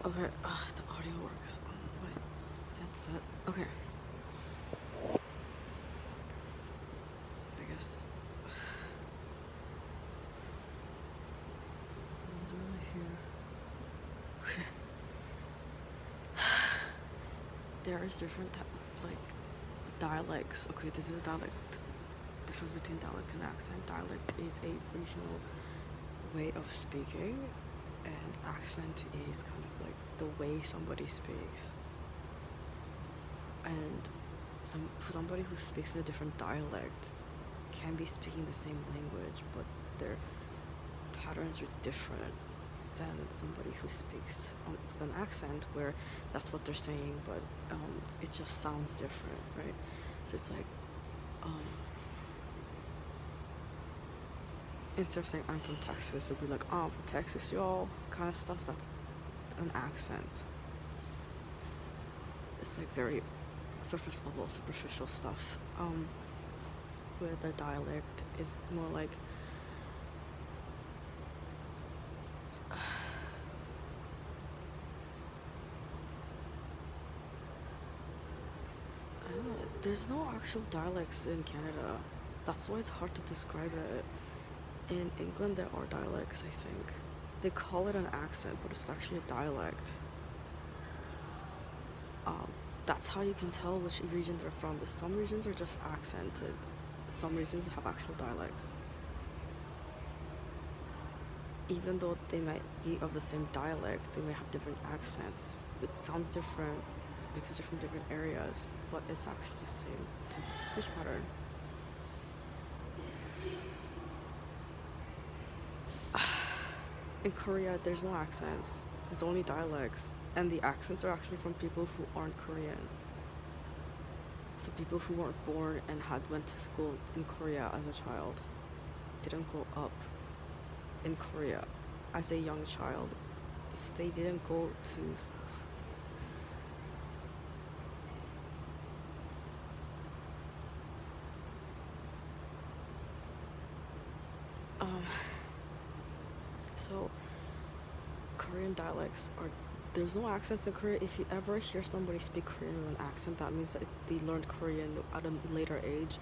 Okay, the audio works on my headset. Okay. I guess. What do I hear? Okay. There is different dialects. Okay, this is dialect. Difference between dialect and accent. Dialect is a regional way of speaking, and accent is kind of like the way somebody speaks. And somebody who speaks in a different dialect can be speaking the same language, but their patterns are different than somebody who speaks with an accent, where that's what they're saying, but it just sounds different, right? So it's like, instead of saying I'm from Texas, it'd be like, oh, I'm from Texas, y'all, kind of stuff. That's an accent. It's like very surface level, superficial stuff. Where the dialect is more like, there's no actual dialects in Canada. That's why it's hard to describe it. In England, there are dialects, I think. They call it an accent, but it's actually a dialect. That's how you can tell which regions they're from. But some regions are just accented. Some regions have actual dialects. Even though they might be of the same dialect, they may have different accents. It sounds different because they're from different areas, but it's actually the same type of speech pattern. In Korea, there's no accents. There's only dialects. And the accents are actually from people who aren't Korean. So people who weren't born and went to school in Korea as a child didn't grow up in Korea as a young child. If they didn't go to so Korean dialects are, there's no accents in Korea. If you ever hear somebody speak Korean with an accent, that means that they learned Korean at a later age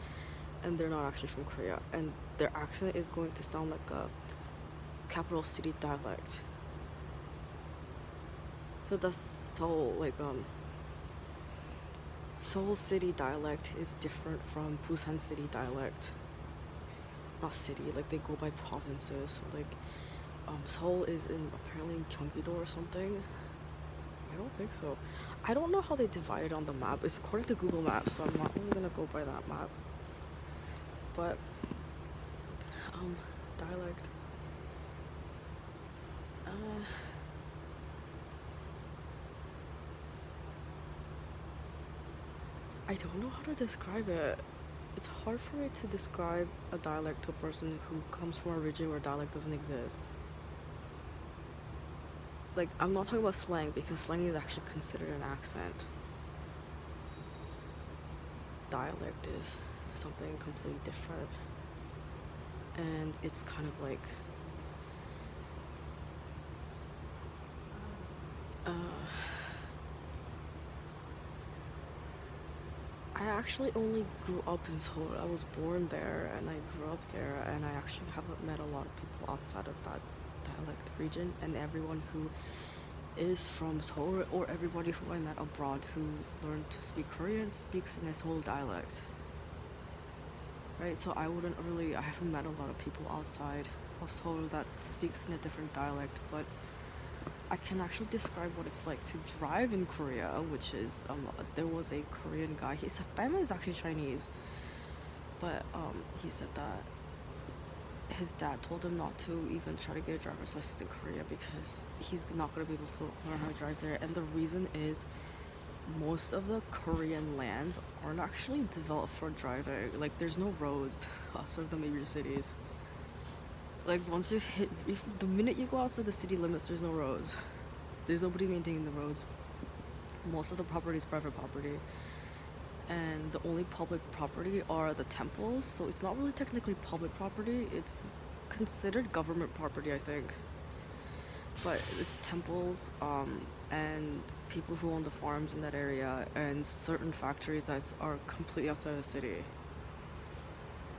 and they're not actually from Korea, and their accent is going to sound like a capital city dialect. So that's Seoul city dialect is different from Busan city dialect. Not city, like they go by provinces. So like Seoul is apparently in Gyeonggi-do or something. I don't think so. I don't know how they divide it on the map. It's according to Google Maps, so I'm not really gonna go by that map. But dialect. I don't know how to describe it. It's hard for me to describe a dialect to a person who comes from a region where dialect doesn't exist. Like, I'm not talking about slang, because slang is actually considered an accent. Dialect is something completely different. And it's kind of like I actually only grew up in Seoul. I was born there and I grew up there, and I actually haven't met a lot of people outside of that dialect region, and everyone who is from Seoul, or everybody who I met abroad who learned to speak Korean, speaks in a Seoul dialect. Right? So I haven't met a lot of people outside of Seoul that speaks in a different dialect, but I can actually describe what it's like to drive in Korea, which is there was a Korean guy. His family is actually Chinese, but he said that his dad told him not to even try to get a driver's license in Korea because he's not going to be able to learn how to drive there. And the reason is most of the Korean land aren't actually developed for driving. Like, there's no roads outside of the major cities. Like, the minute you go outside the city limits, there's no roads. There's nobody maintaining the roads. Most of the property is private property. And the only public property are the temples, so it's not really technically public property. It's considered government property, I think. but it's temples, and people who own the farms in that area, and certain factories that are completely outside of the city.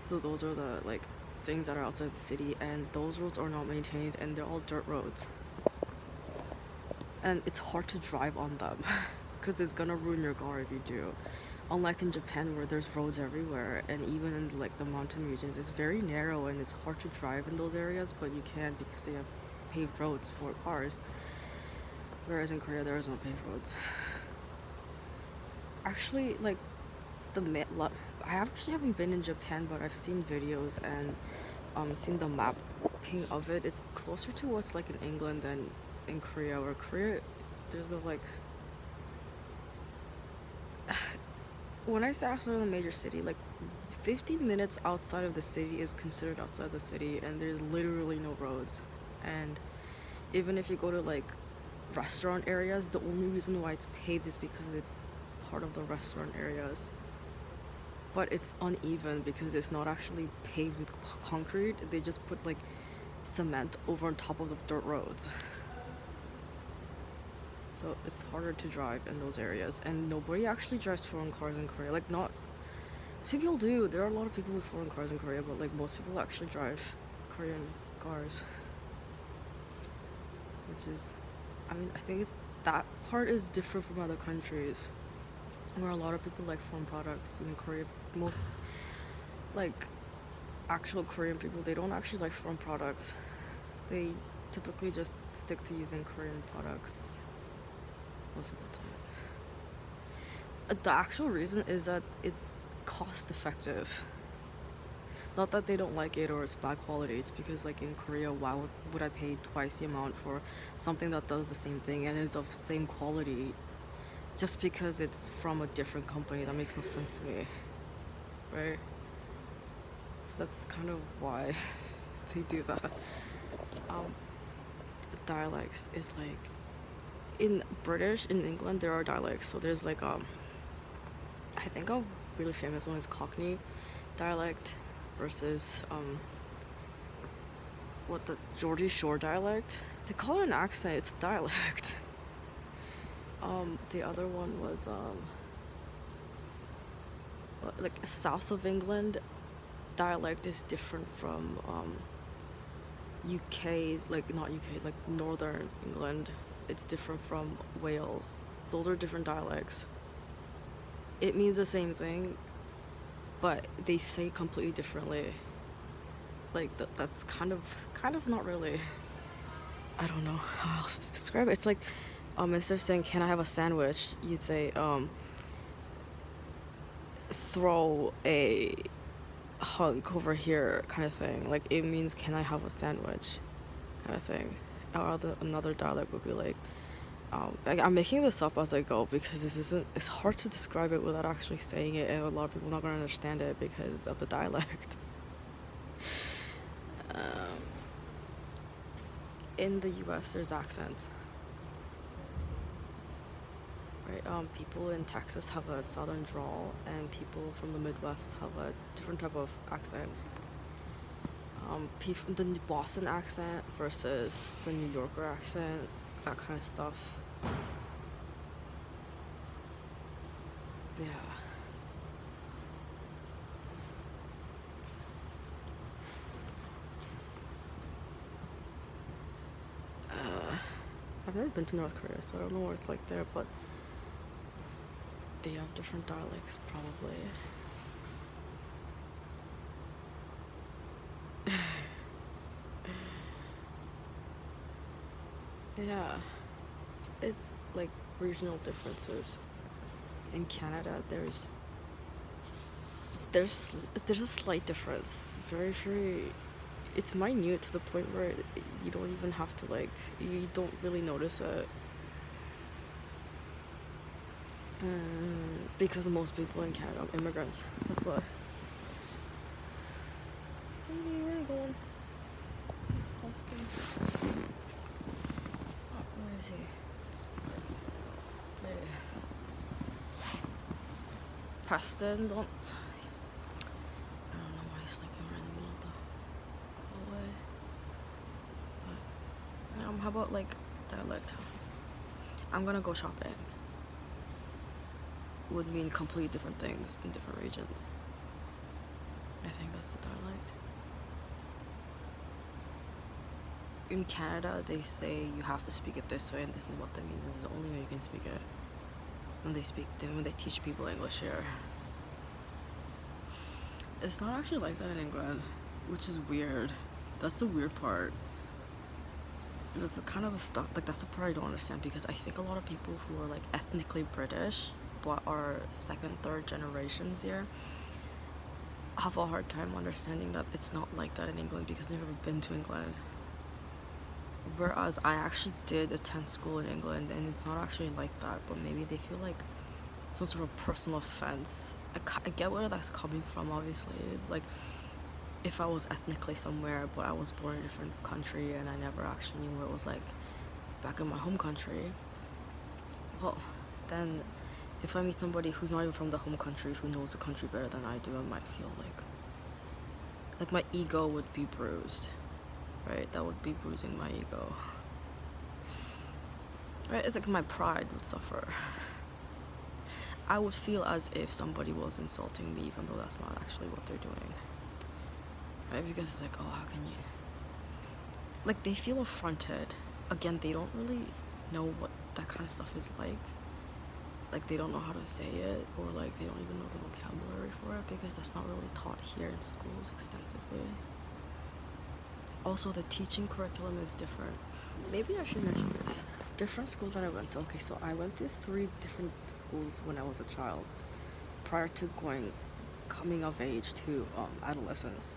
So those are the like things that are outside the city, and those roads are not maintained, and they're all dirt roads, and it's hard to drive on them because it's gonna ruin your car if you do. Unlike in Japan where there's roads everywhere, and even in like the mountain regions, it's very narrow and it's hard to drive in those areas, but you can because they have paved roads for cars. Whereas in Korea there is no paved roads. Actually, like I actually haven't been in Japan, but I've seen videos and seen the mapping of it. It's closer to what's like in England than in Korea. Where Korea, there's no like. When I say outside of the major city, like 15 minutes outside of the city is considered outside the city, and there's literally no roads. And even if you go to like restaurant areas, the only reason why it's paved is because it's part of the restaurant areas. But it's uneven because it's not actually paved with concrete. They just put like cement over on top of the dirt roads. So it's harder to drive in those areas, and nobody actually drives foreign cars in Korea. Like, not people do. There are a lot of people with foreign cars in Korea, but like most people actually drive Korean cars, which is, I mean, I think it's that part is different from other countries, where a lot of people like foreign products in Korea. Most like actual Korean people, they don't actually like foreign products. They typically just stick to using Korean products most of the time. The actual reason is that it's cost effective. Not that they don't like it or it's bad quality. It's because like in Korea, why would I pay twice the amount for something that does the same thing and is of same quality just because it's from a different company? That makes no sense to me, right? So that's kind of why they do that. Dialects is like in British, in England there are dialects. So there's like I think a really famous one is Cockney dialect versus what the Geordie Shore dialect. They call it an accent, it's a dialect. The other one was like south of England dialect is different from UK, like not UK, like northern England. It's different from Wales. Those are different dialects. It means the same thing, but they say completely differently. Like that's kind of not really. I don't know how else to describe it. It's like instead of saying "Can I have a sandwich," you say "Throw a hunk over here," kind of thing. Like it means "Can I have a sandwich," kind of thing. Or another dialect would be like, I'm making this up as I go because it's hard to describe it without actually saying it, and a lot of people are not going to understand it because of the dialect. In the US, there's accents, right? People in Texas have a southern drawl, and people from the Midwest have a different type of accent. The Boston accent versus the New Yorker accent, that kind of stuff. Yeah. I've never been to North Korea, so I don't know what it's like there, but they have different dialects, probably. Yeah, it's like regional differences. In Canada, there's a slight difference. Very, it's minute to the point where you don't even have to like, you don't really notice it. Because most people in Canada are immigrants. That's why. Where are you going? It's Preston. Oh, where is he? There he is. Preston, don't. I don't know why he's sleeping right in the middle of the hallway. But I'm how about like dialect? I'm gonna go shopping would mean completely different things in different regions. I think that's the dialect. In Canada, they say you have to speak it this way, and this is what that means. This is the only way you can speak it. When they teach people English here, it's not actually like that in England, which is weird. That's the weird part. That's kind of the stuff, like that's the part I don't understand, because I think a lot of people who are like ethnically British but are second, third generations here have a hard time understanding that it's not like that in England because they've never been to England. Whereas I actually did attend school in England and it's not actually like that, but maybe they feel like some sort of personal offense. I get where that's coming from, obviously. Like, if I was ethnically somewhere but I was born in a different country and I never actually knew what it was like back in my home country, well, then if I meet somebody who's not even from the home country who knows the country better than I do, I might feel like my ego would be bruised, right? That would be bruising my ego, right? It's like my pride would suffer. I would feel as if somebody was insulting me, even though that's not actually what they're doing, right? Because it's like, oh, how can you? Like, they feel affronted. Again, they don't really know what that kind of stuff is like. Like, they don't know how to say it, or like they don't even know the vocabulary for it, because that's not really taught here in schools extensively. Also, the teaching curriculum is different. Maybe I should mention this. Different schools that I went to. Okay, so I went to 3 different schools when I was a child, prior to coming of age to adolescence.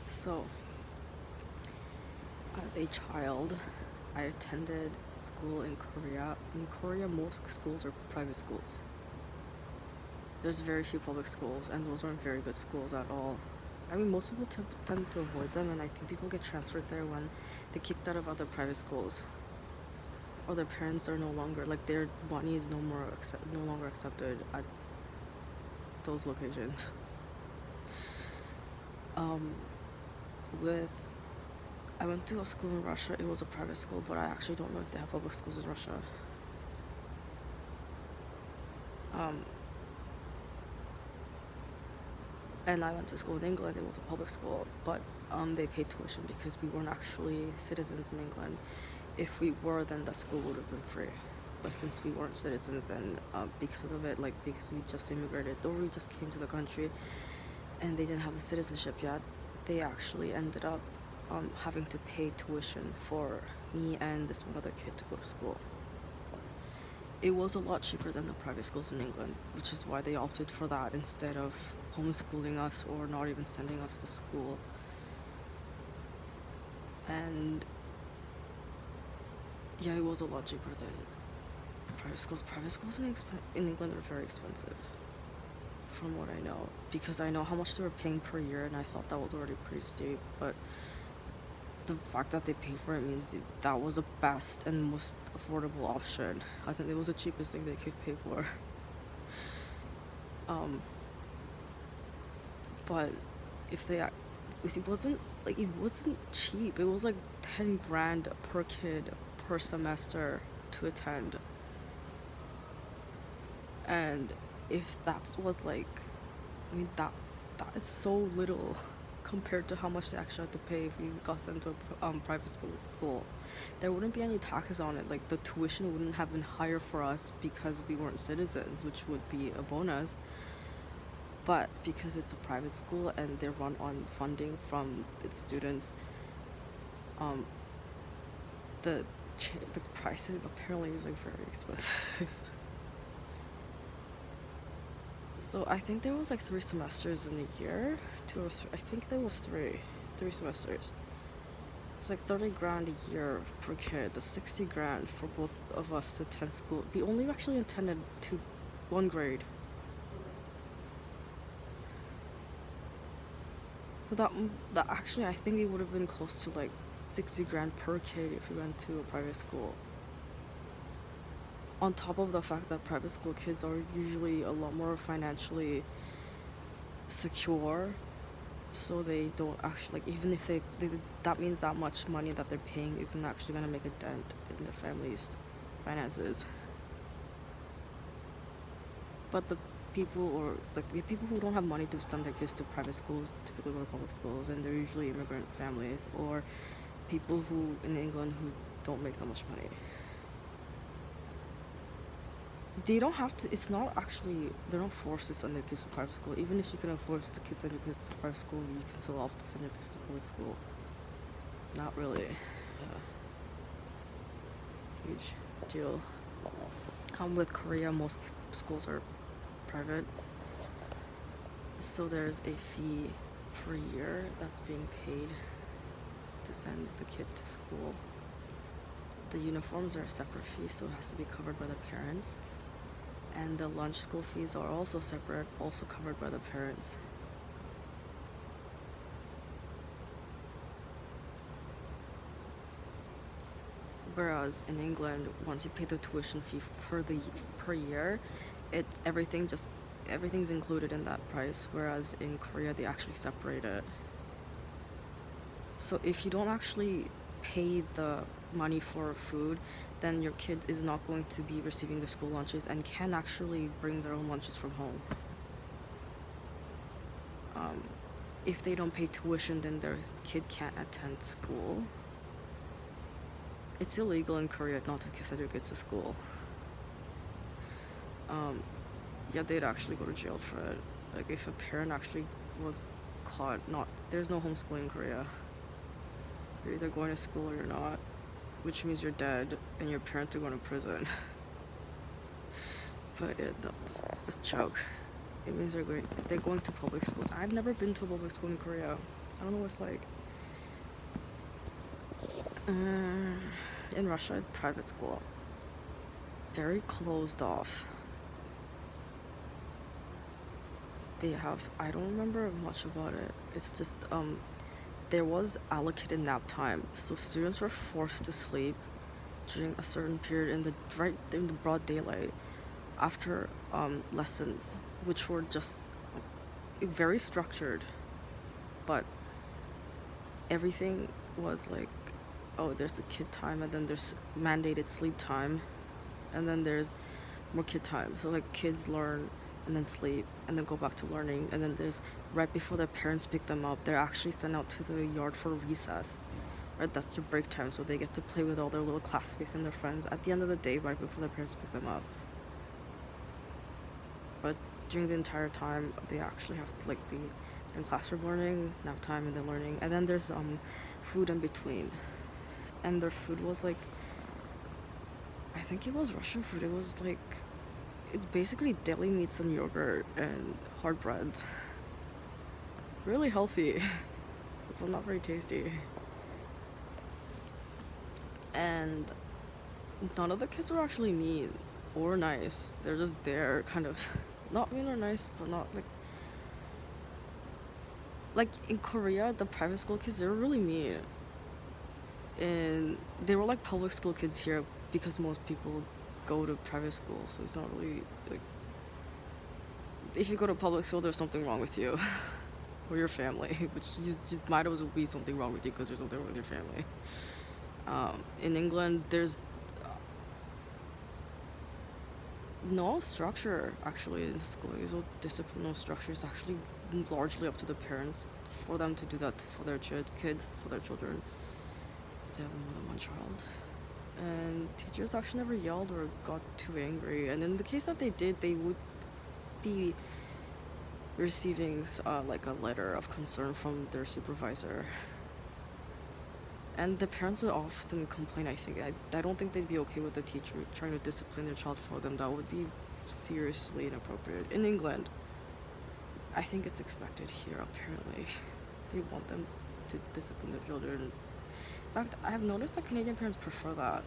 So, as a child, I attended school in Korea. In Korea, most schools are private schools. There's very few public schools, and those aren't very good schools at all. I mean, most people tend to avoid them, and I think people get transferred there when they kicked out of other private schools, or their parents are no longer, like, their money is no longer accepted at those locations. I went to a school in Russia. It was a private school, but I actually don't know if they have public schools in Russia. And I went to school in England. It was a public school, but they paid tuition because we weren't actually citizens in England. If we were, then the school would have been free. But since we weren't citizens, then because of it, like, because we just immigrated or we just came to the country and they didn't have the citizenship yet, they actually ended up having to pay tuition for me and this one other kid to go to school. It was a lot cheaper than the private schools in England, which is why they opted for that instead of homeschooling us or not even sending us to school. And yeah, it was a lot cheaper than private schools. Private schools in England are very expensive, from what I know, because I know how much they were paying per year, and I thought that was already pretty steep, but the fact that they paid for it means that was the best and most affordable option. I think it was the cheapest thing they could pay for. But it wasn't cheap. It was like 10 grand per kid per semester to attend. And if that was like, I mean, that is so little compared to how much they actually had to pay if we got sent to a private school. There wouldn't be any taxes on it. Like, the tuition wouldn't have been higher for us because we weren't citizens, which would be a bonus. But because it's a private school and they're run on funding from its students, the pricing apparently is like very expensive. So I think there was like 3 semesters in a year, 2 or 3. I think there was 3 semesters. It's like 30 grand a year per kid. That's 60 grand for both of us to attend school. We only actually attended to 1 grade. So that actually, I think it would have been close to like 60 grand per kid if we went to a private school. On top of the fact that private school kids are usually a lot more financially secure so they don't actually, like, even if they that means that much money that they're paying isn't actually going to make a dent in their family's finances. But the people, or like the people who don't have money to send their kids to private schools typically go to public schools, and they're usually immigrant families or people who in England who don't make that much money. They don't have to, it's not actually, they're not forced to send their kids to private school. Even if you can afford to send your kids to private school, you can still opt to send your kids to public school. Not really huge deal. With Korea, most schools are private, so there's a fee per year that's being paid to send the kid to school. The uniforms are a separate fee, so it has to be covered by the parents. And the lunch school fees are also separate, also covered by the parents. Whereas in England, once you pay the tuition fee per year, everything's included in that price. Whereas in Korea, they actually separate it. So if you don't actually pay the money for food, then your kid is not going to be receiving the school lunches and can actually bring their own lunches from home. If they don't pay tuition, then their kid can't attend school. It's illegal in Korea not to send your kids to school. Yeah, they'd actually go to jail for it. Like, if a parent actually was caught there's no homeschooling in Korea. You're either going to school or you're not, which means you're dead and your parents are going to prison. But it's just a joke. It means they're going to public schools. I've never been to a public school in Korea. I don't know what it's like. In Russia, private school. Very closed off. I don't remember much about it. It's just, there was allocated nap time. So students were forced to sleep during a certain period in the broad daylight after lessons, which were just very structured. But everything was like, oh, there's the kid time, and then there's mandated sleep time, and then there's more kid time. So like kids learn and then sleep and then go back to learning, and then there's right before their parents pick them up, they're actually sent out to the yard for recess. Right, that's their break time, so they get to play with all their little classmates and their friends at the end of the day, right before their parents pick them up. But during the entire time, they actually have to, like, they're in classroom learning, nap time, and then learning, and then there's food in between. And their food was like, I think it was Russian food. It was like, basically deli meats and yogurt and hard breads. Really healthy, but not very tasty. And none of the kids were actually mean or nice. They're just there, kind of, not mean or nice, but not like in Korea, the private school kids, they were really mean. And they were like public school kids here because most people go to private school, so it's not really like, if you go to public school, there's something wrong with you or your family, which just might as well be something wrong with you because there's something wrong with your family. In England, there's no structure actually in school. There's no discipline, no structure. It's actually largely up to the parents for them to do that for their kids, for their children. They have more than one child. And teachers actually never yelled or got too angry. And in the case that they did, they would be receiving like a letter of concern from their supervisor. And the parents would often complain, I think. I don't think they'd be okay with the teacher trying to discipline their child for them. That would be seriously inappropriate. In England, I think it's expected here, apparently. They want them to discipline their children. In fact, I have noticed that Canadian parents prefer that.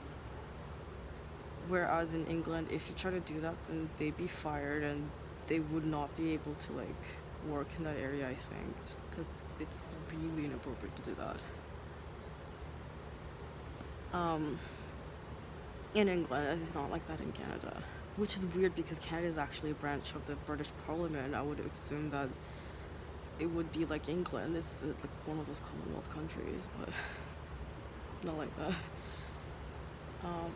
Whereas in England, if you try to do that, then they'd be fired and they would not be able to like work in that area, I think. Just because it's really inappropriate to do that. In England, it's not like that in Canada. Which is weird because Canada is actually a branch of the British Parliament. I would assume that it would be like England. It's like one of those Commonwealth countries, but not like that. Um,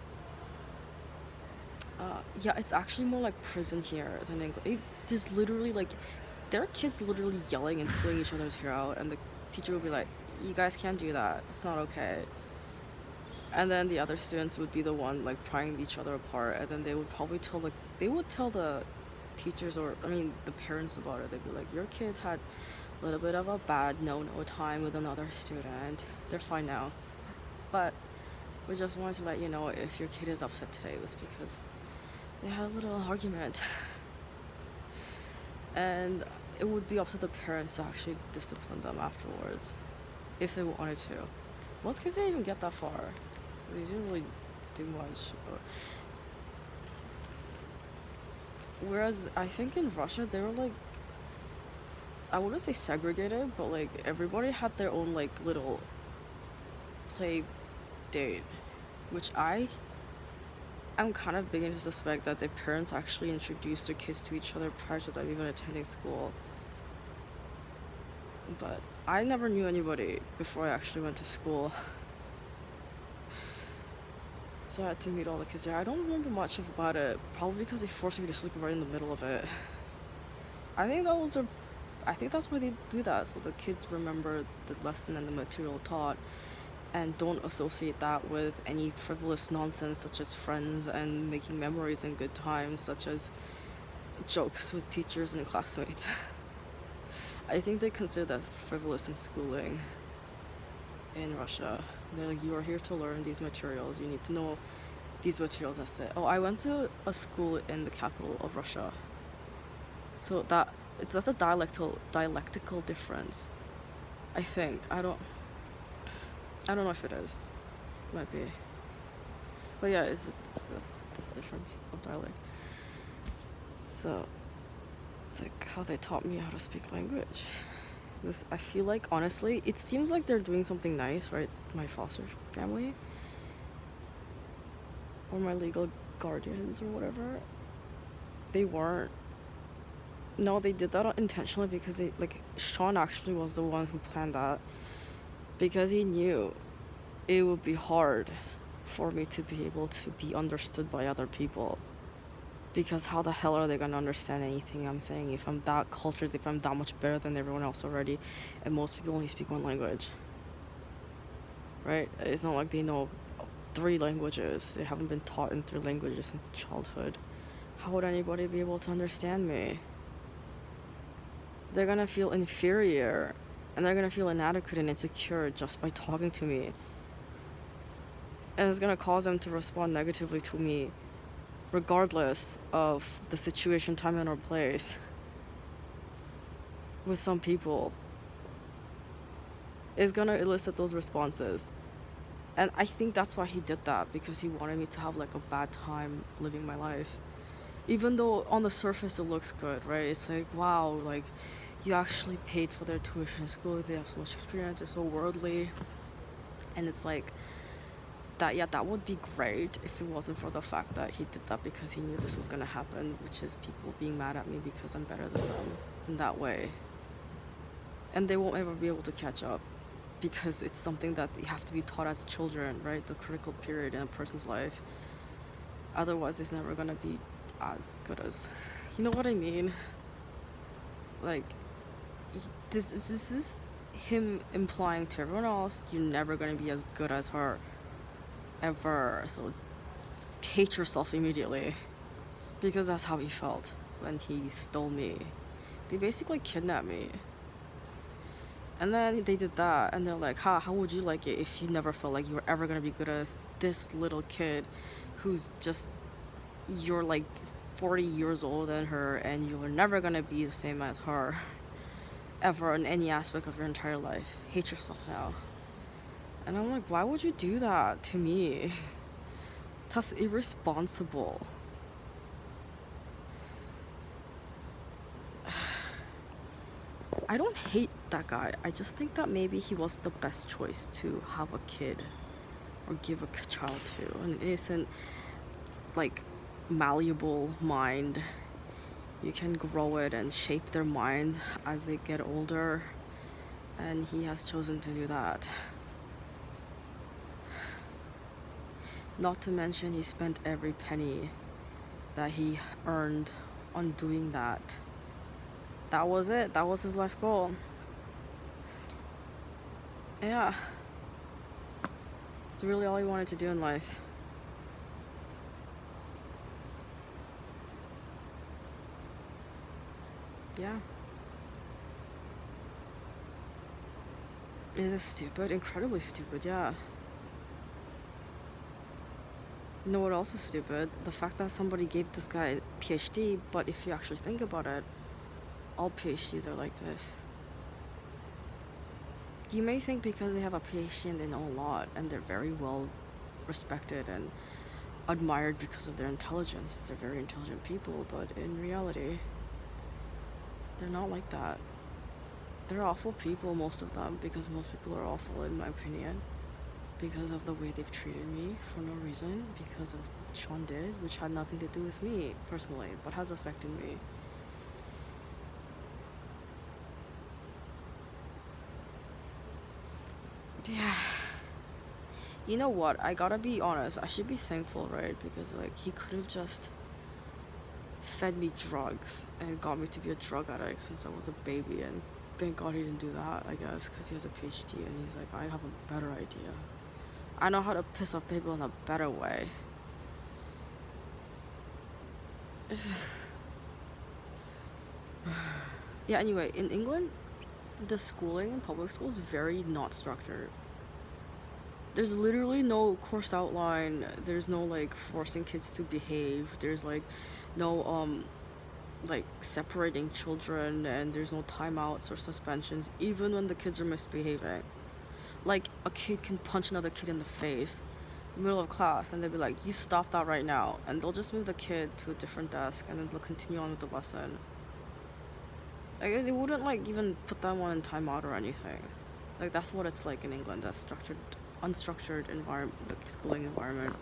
yeah, it's actually more like prison here than England. There's literally like, there are kids literally yelling and pulling each other's hair out, and the teacher will be like, "You guys can't do that. It's not okay." And then the other students would be the one like prying each other apart, and then they would probably tell the teachers, or I mean the parents, about it. They'd be like, "Your kid had a little bit of a bad no time with another student. They're fine now." But we just wanted to let you know, if your kid is upset today, it was because they had a little argument. And it would be up to the parents to actually discipline them afterwards, if they wanted to. Most kids didn't even get that far. They didn't really do much. Whereas I think in Russia, they were like, I wouldn't say segregated, but like everybody had their own like little play date, which I'm kind of beginning to suspect that their parents actually introduced their kids to each other prior to them even attending school. But I never knew anybody before I actually went to school. So I had to meet all the kids there. I don't remember much about it, probably because they forced me to sleep right in the middle of it. I think that's why they do that, so the kids remember the lesson and the material taught, and don't associate that with any frivolous nonsense such as friends and making memories and good times, such as jokes with teachers and classmates. I think they consider that frivolous in schooling in Russia. They're like, you are here to learn these materials. You need to know these materials. That's it. Oh, I went to a school in the capital of Russia. So that's a dialectical difference, I think. I don't know if it is. Might be. But yeah, there's a difference of dialect. So it's like how they taught me how to speak language. I feel like, honestly, it seems like they're doing something nice, right? My foster family, or my legal guardians, or whatever. They weren't. No, they did that intentionally, because Sean actually was the one who planned that, because he knew it would be hard for me to be able to be understood by other people. Because how the hell are they gonna understand anything I'm saying if I'm that cultured, if I'm that much better than everyone else already, and most people only speak one language, right? It's not like they know 3 languages. They haven't been taught in 3 languages since childhood. How would anybody be able to understand me? They're gonna feel inferior, and they're gonna feel inadequate and insecure just by talking to me. And it's gonna cause them to respond negatively to me, regardless of the situation, time, and or place. With some people, is gonna elicit those responses. And I think that's why he did that, because he wanted me to have like a bad time living my life. Even though on the surface it looks good, right? It's like, wow, like you actually paid for their tuition in school, they have so much experience, they're so worldly. And it's like, that would be great if it wasn't for the fact that he did that because he knew this was gonna happen, which is people being mad at me because I'm better than them in that way. And they won't ever be able to catch up, because it's something that you have to be taught as children, right? The critical period in a person's life. Otherwise, it's never gonna be as good as, you know what I mean? Like, this is him implying to everyone else, you're never gonna be as good as her, ever. So hate yourself immediately, because that's how he felt when he stole me. They basically kidnapped me. And then they did that, and they're like, how would you like it if you never felt like you were ever gonna be good as this little kid who's just, you're like 40 years older than her, and you're never gonna be the same as her ever in any aspect of your entire life. Hate yourself now. And I'm like, why would you do that to me? That's irresponsible. I don't hate that guy. I just think that maybe he was the best choice to have a kid or give a child to. An innocent, like, malleable mind. You can grow it and shape their mind as they get older, and he has chosen to do that. Not to mention, he spent every penny that he earned on doing that. That was it. That was his life goal. Yeah. It's really all he wanted to do in life. Yeah. Is it stupid? Incredibly stupid, yeah. You know what else is stupid? The fact that somebody gave this guy a PhD, but if you actually think about it, all PhDs are like this. You may think because they have a PhD and they know a lot and they're very well respected and admired because of their intelligence. They're very intelligent people, but in reality, they're not like that. They're awful people, most of them, because most people are awful in my opinion. Because of the way they've treated me for no reason, because of Sean did, which had nothing to do with me personally, but has affected me. Yeah. You know what? I gotta be honest. I should be thankful, right? Because like he could have just fed me drugs and got me to be a drug addict since I was a baby, and thank God he didn't do that. I guess because he has a PhD and he's like, I have a better idea. I know how to piss off people in a better way. Yeah. Anyway, in England, the schooling in public school is very not structured. There's literally no course outline. There's no like forcing kids to behave. There's like no like separating children, and there's no timeouts or suspensions even when the kids are misbehaving. Like a kid can punch another kid in the face in the middle of class and they'll be like, you stop that right now, and they'll just move the kid to a different desk and then they'll continue on with the lesson. Like they wouldn't like even put that one in timeout or anything. Like that's what it's like in England. That's structured, unstructured environment, like schooling environment,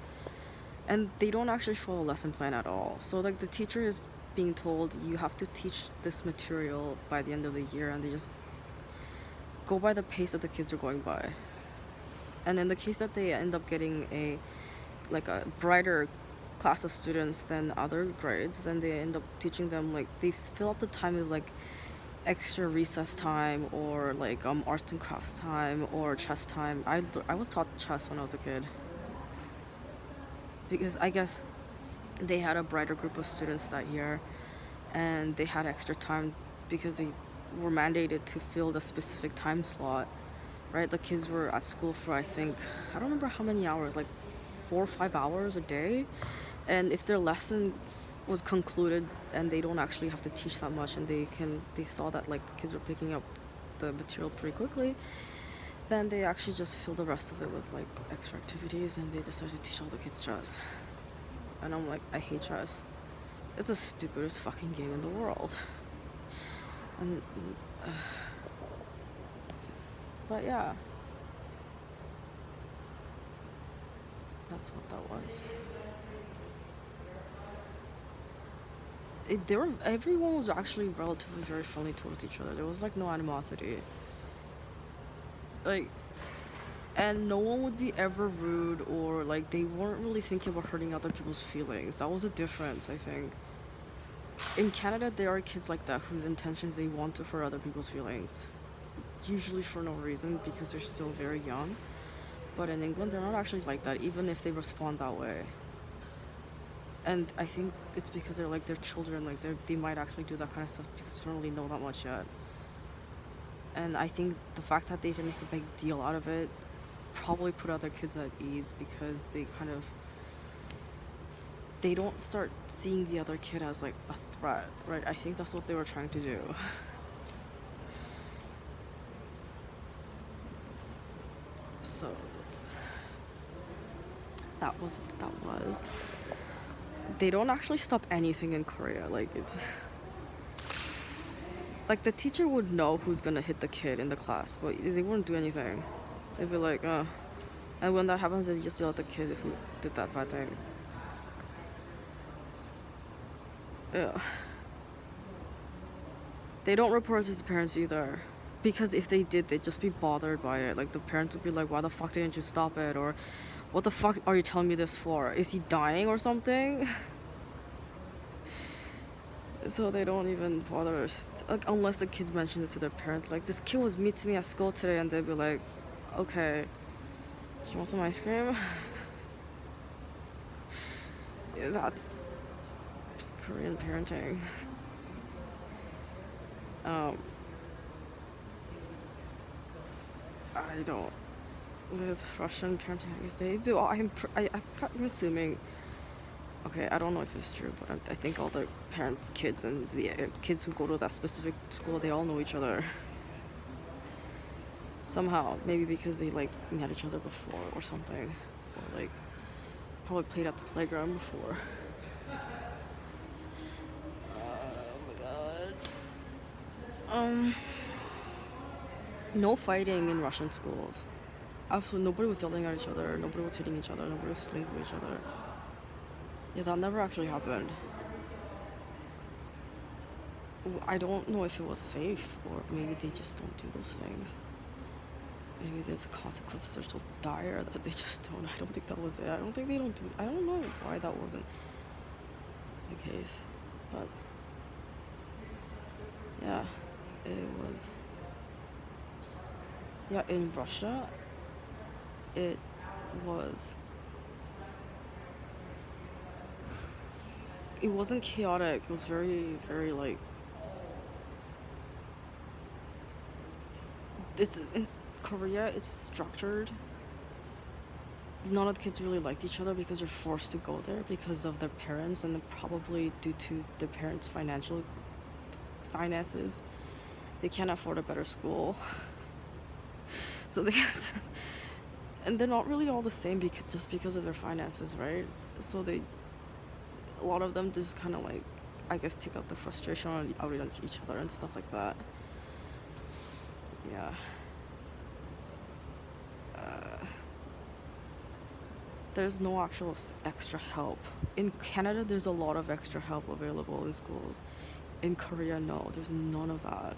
and they don't actually follow a lesson plan at all. So like the teacher is being told you have to teach this material by the end of the year, and they just go by the pace that the kids are going by. And in the case that they end up getting a brighter class of students than other grades, then they end up teaching them like they fill up the time with like extra recess time or like arts and crafts time or chess time. I was taught chess when I was a kid because I guess they had a brighter group of students that year, and they had extra time because they were mandated to fill the specific time slot. Right, the kids were at school for I think I don't remember how many hours, like 4 or 5 hours a day, and if their lesson was concluded and they don't actually have to teach that much, and they saw that like the kids were picking up the material pretty quickly, then they actually just fill the rest of it with like extra activities, and they decided to teach all the kids chess. And I'm like, I hate chess. It's the stupidest fucking game in the world. And but yeah, that's what that was. Everyone was actually relatively very friendly towards each other. There was like no animosity. Like, and no one would be ever rude, or like they weren't really thinking about hurting other people's feelings. That was a difference, I think. In Canada, there are kids like that whose intentions they want to hurt other people's feelings, usually for no reason because they're still very young. But in England, they're not actually like that, even if they respond that way. And I think it's because they're children, like they might actually do that kind of stuff because they don't really know that much yet. And I think the fact that they didn't make a big deal out of it probably put other kids at ease, because they don't start seeing the other kid as like a threat, right? I think that's what they were trying to do. So that was what that was. They don't actually stop anything in Korea. Like it's like the teacher would know who's gonna hit the kid in the class, but they wouldn't do anything. They'd be like, and when that happens, they just yell at the kid who did that bad thing. Yeah. They don't report it to the parents either. Because if they did, they'd just be bothered by it. Like, the parents would be like, why the fuck didn't you stop it? Or, what the fuck are you telling me this for? Is he dying or something? So they don't even bother. Like, unless the kids mention it to their parents. Like, this kid was mean to me at school today, and they'd be like, okay, do you want some ice cream? Yeah, that's Korean parenting. I don't. With Russian parenting, I guess they do. I'm assuming. Okay, I don't know if it's true, but I think all the parents' kids and the kids who go to that specific school, they all know each other. Somehow, maybe because they like met each other before or something, or like probably played at the playground before. Oh my god. No fighting in Russian schools. Absolutely, nobody was yelling at each other. Nobody was hitting each other. Nobody was sleeping with each other. Yeah, that never actually happened. I don't know if it was safe, or maybe they just don't do those things. Maybe the consequences are so dire that they just don't. I don't think that was it. I don't think they don't do. I don't know why that wasn't the case, but yeah, it was. Yeah, in Russia, it was. It wasn't chaotic. It was very, very like. This is in Korea. It's structured. None of the kids really liked each other because they're forced to go there because of their parents, and probably due to their parents' finances, they can't afford a better school. So they, and they're not really all the same because of their finances, right? So a lot of them just kind of like, I guess, take out the frustration on each other and stuff like that. Yeah. There's no actual extra help. In Canada, there's a lot of extra help available in schools. In Korea, no, there's none of that.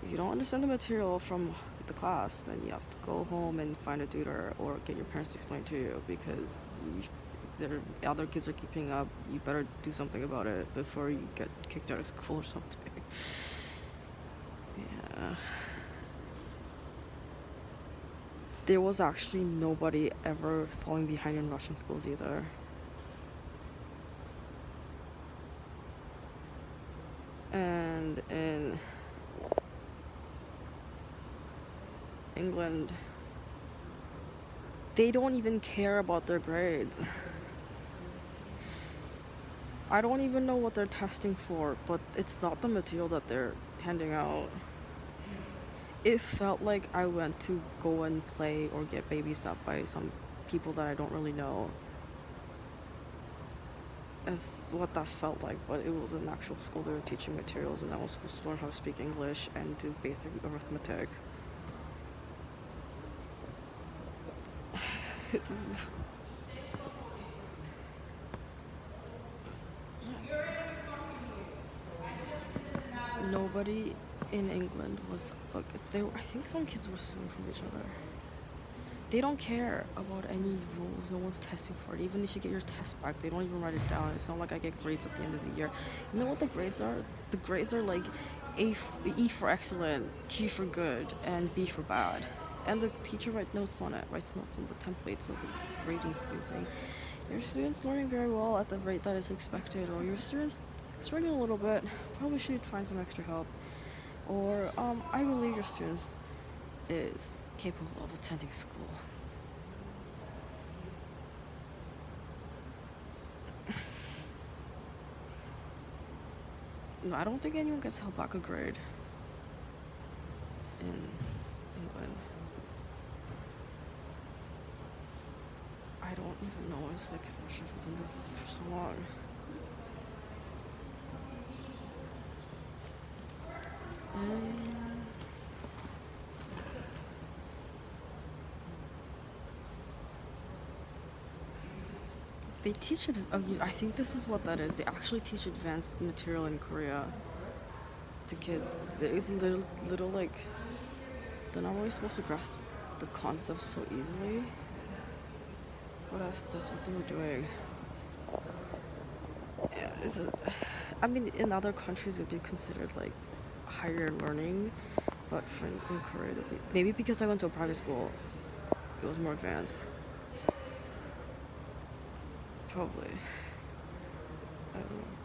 If you don't understand the material from the class, then you have to go home and find a tutor or get your parents to explain to you, because the other kids are keeping up. You better do something about it before you get kicked out of school or something. Yeah. There was actually nobody ever falling behind in Russian schools either. And in England, they don't even care about their grades. I don't even know what they're testing for, but it's not the material that they're handing out. It felt like I went to go and play or get babysat by some people that I don't really know. As what that felt like, but it was an actual school. They were teaching materials, and I was supposed to learn how to speak English and do basic arithmetic. Nobody in England was like, I think some kids were stealing from each other. They don't care about any rules. No one's testing for it. Even if you get your test back, they don't even write it down. It's not like I get grades at the end of the year. You know what the grades are? The grades are like E for excellent, G for good, and B for bad. And the teacher writes notes on it, writes notes on the templates of the grading scheme, saying your student's learning very well at the rate that is expected, or your student's struggling a little bit, probably should find some extra help, or I believe your student is capable of attending school. No, I don't think anyone gets held back a grade in England. I don't even know. It's like I've been there for so long. They teach it. I think this is what that is. They actually teach advanced material in Korea the kids, there is a little like they're not really supposed to grasp the concept so easily. But that's what they were doing. Yeah, I mean, in other countries it'd be considered like higher learning, but in Korea, maybe because I went to a private school, it was more advanced. Probably. I don't know.